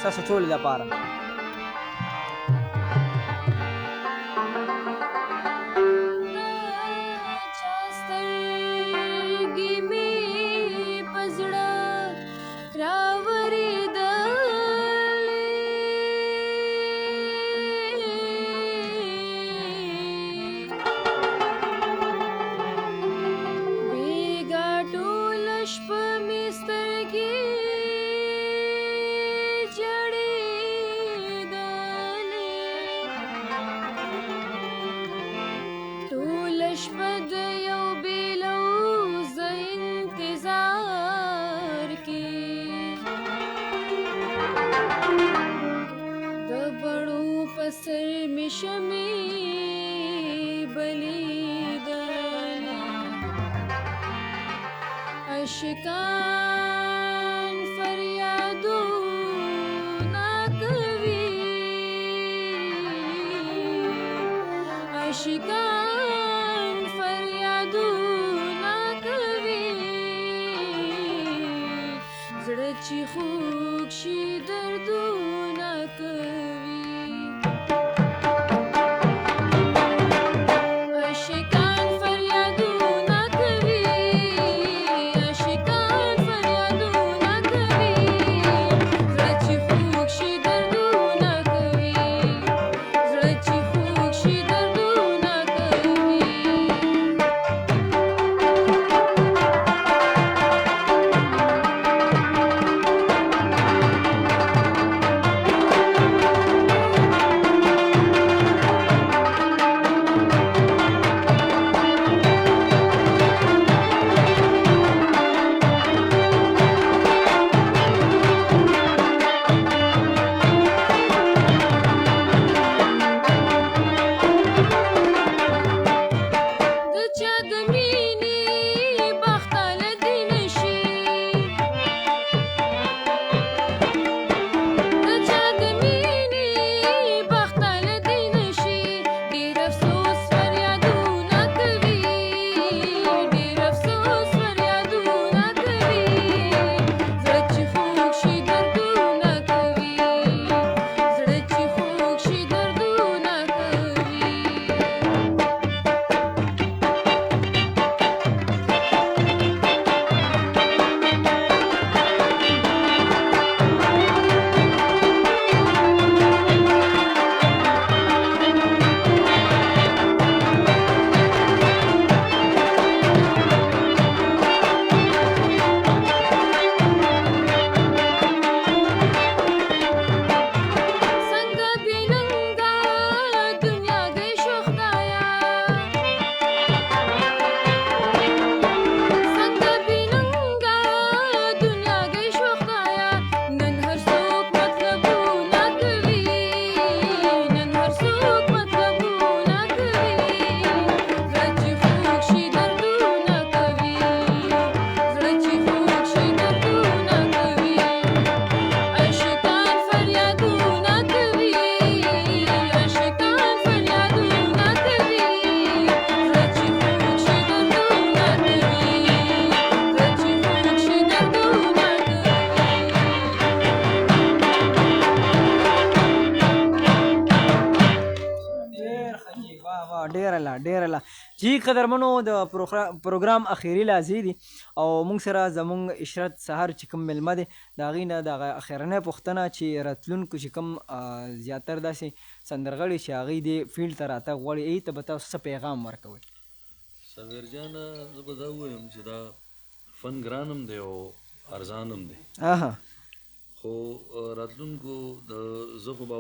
ستاسو ټولو لپاره. عاشقان فریادونه کوي، عاشقان فریادونه کوي، زړه چې خوږ شي دردونه کوي. ډیره جی قدرمنو د پروګرام اخیری لحظې دي او موږ سره زموږ عشرت سهار چې کوم میلمه دی د هغې نه دغه اخرنۍ پوښتنه چې راتلونکو چې کوم زیاتر داسې سندرغاړي چې هغوی دې فیلډ ته راتګ غواړي هغې ته به تاسو څه پیغام ورکوئ؟ صابر جانه زه به دا ووایم چې دا فن ګران هم دی او ارزان هم دی، خو راتلونکو زه خو